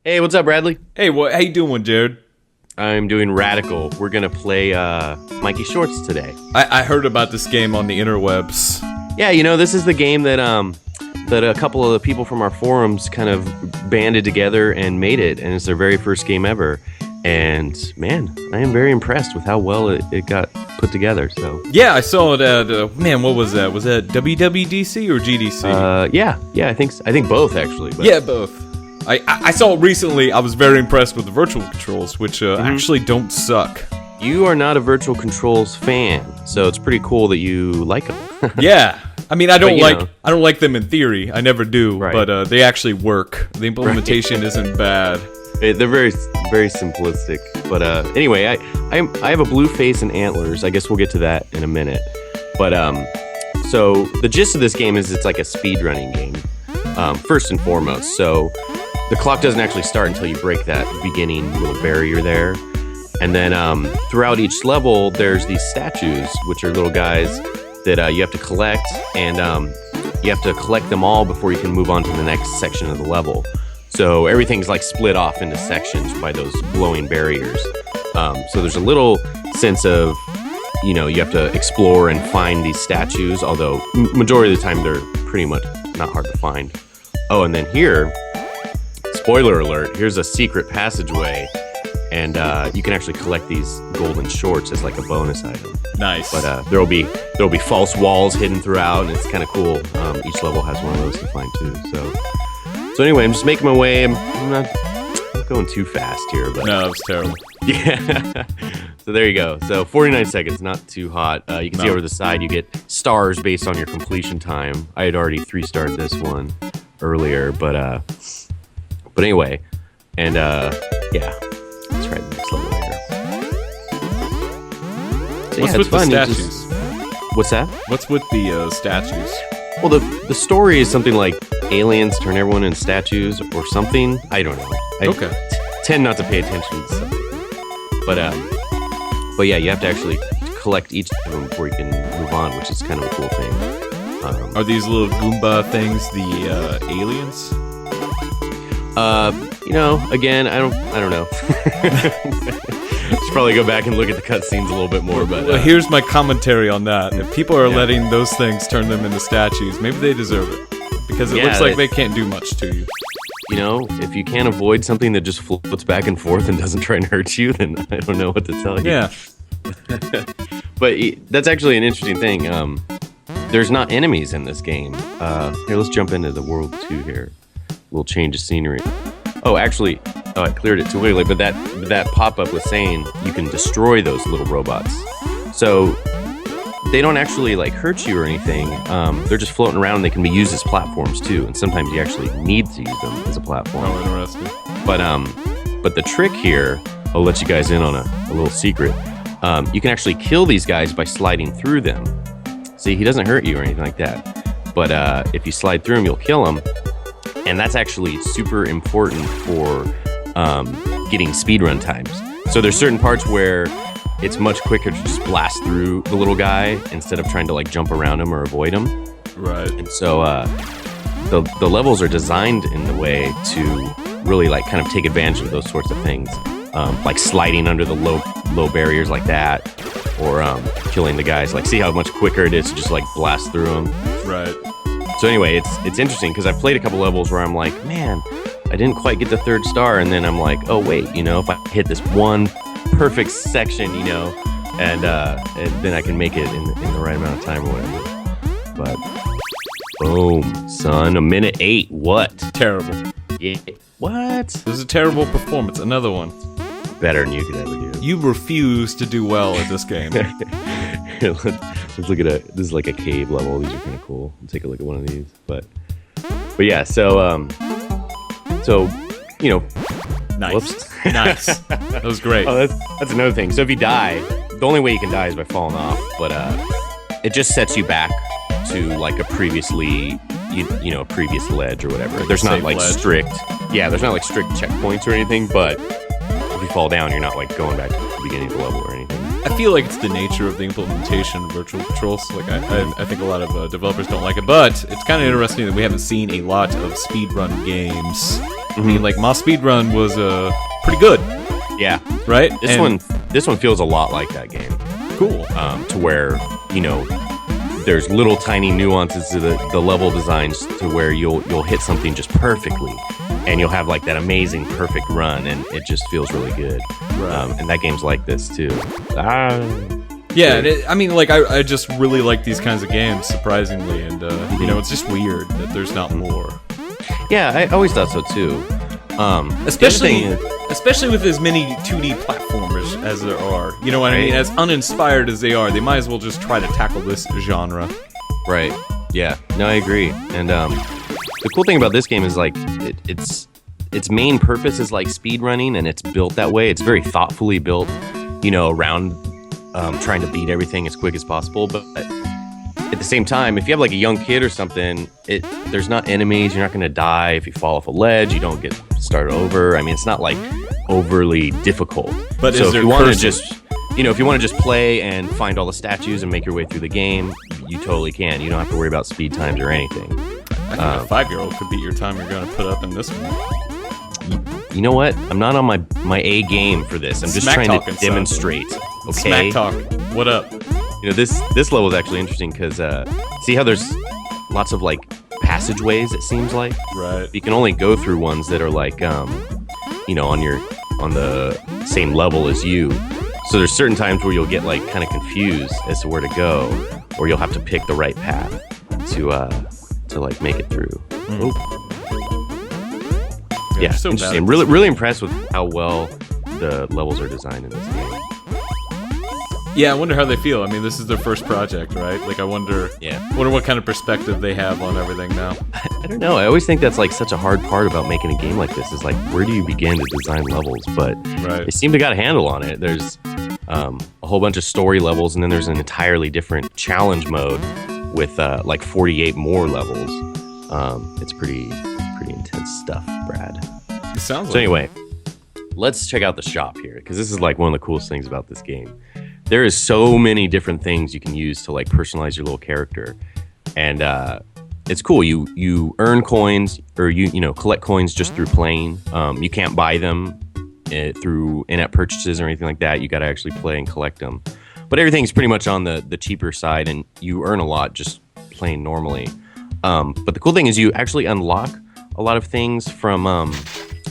Hey, what's up, Bradley? Hey, how you doing, Jared? I'm doing Radical. We're gonna play Mikey Shorts today. I heard about this game on the interwebs. Yeah, this is the game that that a couple of the people from our forums kind of banded together and made it, and it's their very first game ever. And man, I am very impressed with how well it got put together. So yeah, I saw it at what was that? Was that WWDC or GDC? Yeah, I think both actually. But. Yeah, both. I saw it recently. I was very impressed with the virtual controls, which actually don't suck. You are not a virtual controls fan, so it's pretty cool that you like them. Yeah, I mean, I don't like them in theory. I never do, right. But they actually work. The implementation isn't bad. They're very, very simplistic. But anyway, I have a blue face and antlers. I guess we'll get to that in a minute. But so the gist of this game is it's like a speedrunning game, first and foremost. So the clock doesn't actually start until you break that beginning little barrier there. And then throughout each level, there's these statues, which are little guys that you have to collect. And you have to collect them all before you can move on to the next section of the level. So everything's like split off into sections by those glowing barriers. So there's a little sense of, you have to explore and find these statues, although majority of the time they're pretty much not hard to find. Oh, and then here, spoiler alert, here's a secret passageway, and you can actually collect these golden shorts as like a bonus item. Nice. But there'll be false walls hidden throughout, and it's kind of cool. Each level has one of those to find too. So anyway, I'm just making my way. I'm not going too fast here, but no, it's terrible. Yeah. So there you go. So 49 seconds, not too hot. You can see over the side you get stars based on your completion time. I had already 3-starred this one earlier, but anyway, and yeah, let's try the next level here. So, what's with the statues? What's that? What's with the statues? Well, the story is something like aliens turn everyone into statues or something. I don't know. I tend not to pay attention to stuff. But yeah, you have to actually collect each of them before you can move on, which is kind of a cool thing. Are these little Goomba things the aliens? Again, I don't know. Should probably go back and look at the cutscenes a little bit more. But well, here's my commentary on that. If people are letting those things turn them into statues, maybe they deserve it, because it looks like they can't do much to you. If you can't avoid something that just floats back and forth and doesn't try and hurt you, then I don't know what to tell you. Yeah. But that's actually an interesting thing. There's not enemies in this game. Here, let's jump into the world 2 here. A little change of scenery. Oh, actually, I cleared it too early, but that pop-up was saying you can destroy those little robots. So they don't actually hurt you or anything. They're just floating around, and they can be used as platforms too. And sometimes you actually need to use them as a platform. Oh, interesting. But the trick here, I'll let you guys in on a little secret. You can actually kill these guys by sliding through them. See, he doesn't hurt you or anything like that. But if you slide through him, you'll kill him. And that's actually super important for getting speedrun times. So there's certain parts where it's much quicker to just blast through the little guy instead of trying to jump around him or avoid him. Right. And so the levels are designed in the way to really kind of take advantage of those sorts of things, like sliding under the low barriers like that, or killing the guys. See how much quicker it is to just blast through them. Right. So anyway, it's interesting because I've played a couple levels where I'm like, man, I didn't quite get the 3rd star, and then I'm like, oh wait, if I hit this one perfect section, and then I can make it in the right amount of time or whatever. But boom, son, 1:08. What? Terrible. Yeah. What? This is a terrible performance. Another one. Better than you could ever do. You refuse to do well at this game. Let's look at this is like a cave level. These are kind of cool. Let's take a look at one of these. But yeah, so Nice. Whoops. Nice. That was great. Oh, that's another thing. So if you die, the only way you can die is by falling off. But it just sets you back to a previously, a previous ledge or whatever. There's not strict. Yeah, there's not strict checkpoints or anything. But if you fall down, you're not going back to the beginning of the level or anything. I feel like it's the nature of the implementation of virtual controls. I think a lot of developers don't like it, but it's kind of interesting that we haven't seen a lot of speedrun games I mean, like my speed run was pretty good. Yeah. Right. This one feels a lot like that game. Cool. To where there's little tiny nuances to the level designs to where you'll hit something just perfectly, and you'll have like that amazing perfect run, and it just feels really good. Right. And that game's like this too. Yeah, I mean, like I just really like these kinds of games, surprisingly, and it's just weird that there's not more. Yeah, I always thought so too. Especially with as many 2D platformers as there are. You know what I mean? As uninspired as they are, they might as well just try to tackle this genre. Right. Yeah. No, I agree. And the cool thing about this game is like its main purpose is like speed running, and it's built that way. It's very thoughtfully built, around trying to beat everything as quick as possible. But at the same time, if you have like a young kid or something, there's not enemies. You're not going to die if you fall off a ledge. You don't get started over. I mean, it's not like overly difficult. But so if you want to just, if you want to just play and find all the statues and make your way through the game, you totally can. You don't have to worry about speed times or anything. I think a 5-year-old could beat your time you're going to put up in this one. You know what? I'm not on my A game for this. I'm just trying to demonstrate. Okay. Smack talk. What up? This level is actually interesting because see how there's lots of like passageways. It seems like you can only go through ones that are like on the same level as you. So there's certain times where you'll get like kind of confused as to where to go, or you'll have to pick the right path to like make it through. Yeah, so interesting. Really impressed with how well the levels are designed in this game. Yeah, I wonder how they feel. I mean, this is their first project, right? Like, I wonder what kind of perspective they have on everything now. I don't know. I always think that's like such a hard part about making a game like this is like, where do you begin to design levels? But they seem to got a handle on it. There's a whole bunch of story levels, and then there's an entirely different challenge mode with like 48 more levels. It's pretty intense stuff, Brad. It sounds so anyway, let's check out the shop here, because this is like one of the coolest things about this game. There is so many different things you can use to like personalize your little character, and it's cool. You earn coins, or you collect coins just through playing. You can't buy them through in-app purchases or anything like that. You got to actually play and collect them. But everything's pretty much on the cheaper side, and you earn a lot just playing normally. But the cool thing is you actually unlock a lot of things from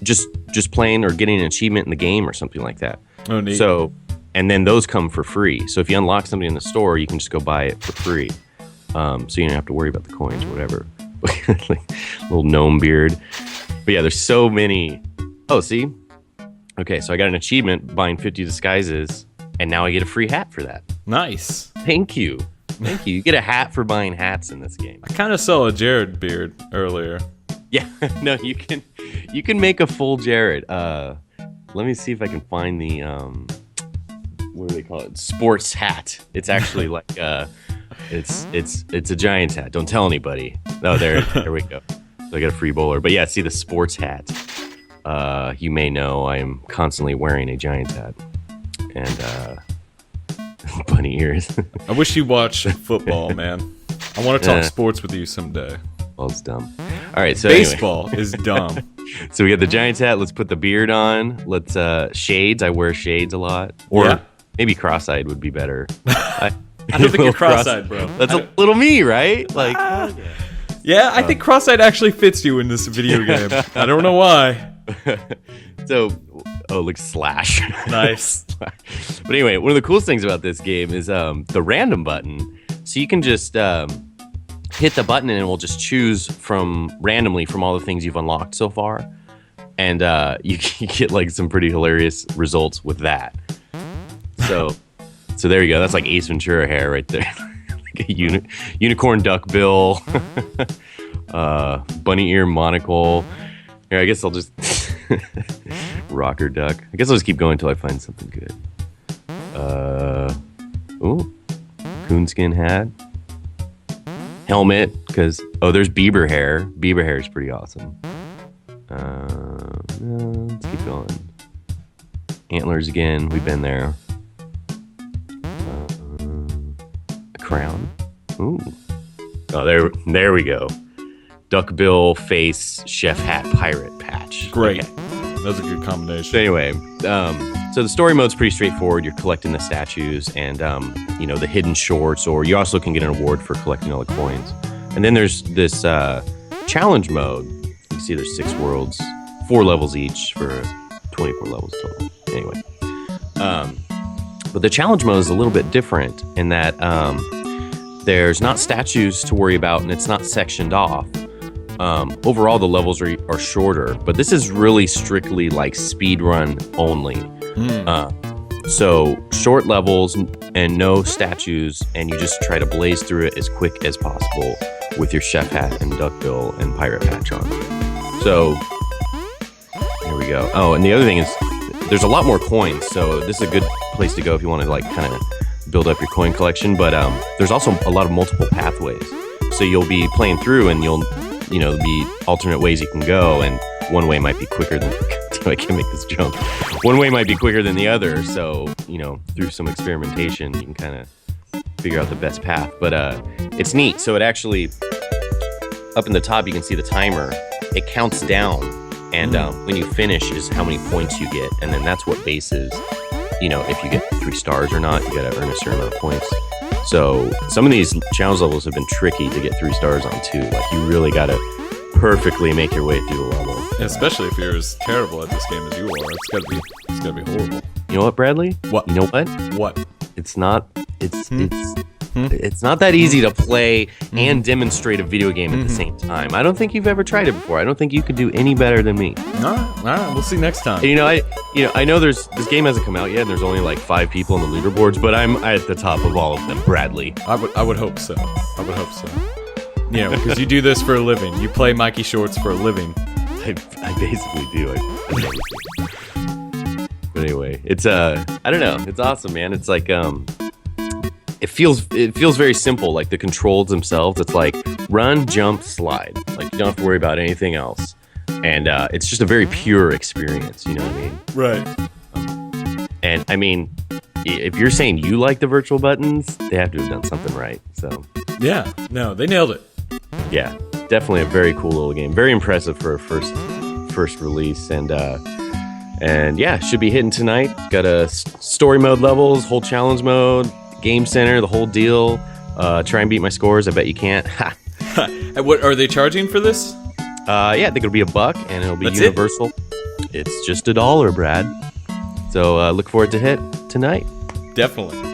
just playing or getting an achievement in the game or something like that. Oh, neat. So. And then those come for free. So if you unlock something in the store, you can just go buy it for free. So you don't have to worry about the coins or whatever. Like, little gnome beard. But yeah, there's so many. Oh, see? Okay, so I got an achievement buying 50 disguises, and now I get a free hat for that. Nice. Thank you. You get a hat for buying hats in this game. I kind of saw a Jared beard earlier. Yeah, no, you can make a full Jared. Let me see if I can find the what do they call it? Sports hat. It's actually like it's a Giants hat. Don't tell anybody. No, there we go. So I got a free bowler. But yeah, see the sports hat. You may know I am constantly wearing a Giants hat and bunny ears. I wish you watched football, man. I want to talk sports with you someday. Well, it's dumb. All right, so baseball anyway. is dumb. So we got the Giants hat. Let's put the beard on. Let's shades. I wear shades a lot. Or maybe cross-eyed would be better. I don't think you're cross-eyed, bro. That's a little me, right? Like, yeah, I think cross-eyed actually fits you in this video game. I don't know why. So, look, slash. Nice. But anyway, one of the coolest things about this game is the random button. So you can just hit the button and it will just choose randomly from all the things you've unlocked so far. And you get like some pretty hilarious results with that. So there you go. That's like Ace Ventura hair right there. Like a unicorn duck bill, bunny ear monocle. Here, I guess I'll just rocker duck. I guess I'll just keep going until I find something good. Coonskin hat, helmet. Because there's Bieber hair. Bieber hair is pretty awesome. Let's keep going. Antlers again. We've been there. Crown. Ooh. Oh, there we go. duckbill face chef hat pirate patch. Great. Okay. That's a good combination. So anyway, so the story mode's pretty straightforward. You're collecting the statues and, the hidden shorts, or you also can get an award for collecting all the coins. And then there's this challenge mode. You see there's 6 worlds, 4 levels each for 24 levels total. Anyway. But the challenge mode is a little bit different in that there's not statues to worry about and it's not sectioned off. Overall, the levels are shorter, but this is really strictly like speed run only. So short levels and no statues, and you just try to blaze through it as quick as possible with your chef hat and duckbill and pirate patch on. So here we go. Oh, and the other thing is there's a lot more coins, so this is a good place to go if you want to like kind of build up your coin collection. But there's also a lot of multiple pathways, so you'll be playing through and you'll be alternate ways you can go, and one way might be quicker than I can't make this jump. One way might be quicker than the other, so through some experimentation you can kind of figure out the best path. But it's neat. So it actually, up in the top you can see the timer. It counts down, and when you finish is how many points you get, and then that's what bases if you get 3 stars or not. You gotta earn a certain amount of points. So some of these challenge levels have been tricky to get 3 stars on too. Like you really gotta perfectly make your way through the level. Especially if you're as terrible at this game as you are. It's gotta be horrible. You know what, Bradley? What? You know what? What? It's not that easy to play and demonstrate a video game at the same time. I don't think you've ever tried it before. I don't think you could do any better than me. All right. We'll see next time. And, I know this game hasn't come out yet, and there's only like 5 people on the leaderboards, but I'm at the top of all of them. Bradley. I would hope so. Because you do this for a living. You play Mikey Shorts for a living. I basically do. But anyway, it's I don't know. It's awesome, man. It's like it feels very simple. Like the controls themselves, it's like run, jump, slide. Like you don't have to worry about anything else, and it's just a very pure experience. You know what I mean? Right. And I mean, if you're saying you like the virtual buttons, they have to have done something right. So yeah, no, they nailed it. Yeah, definitely a very cool little game. Very impressive for a first release, and yeah, should be hitting tonight. Got a story mode levels, whole challenge mode, game center, the whole deal. Try and beat my scores. I bet you can't. What are they charging for this? Yeah, I think it'll be $1, and it'll be That's universal. It's just $1, Brad. So look forward to hit tonight. Definitely.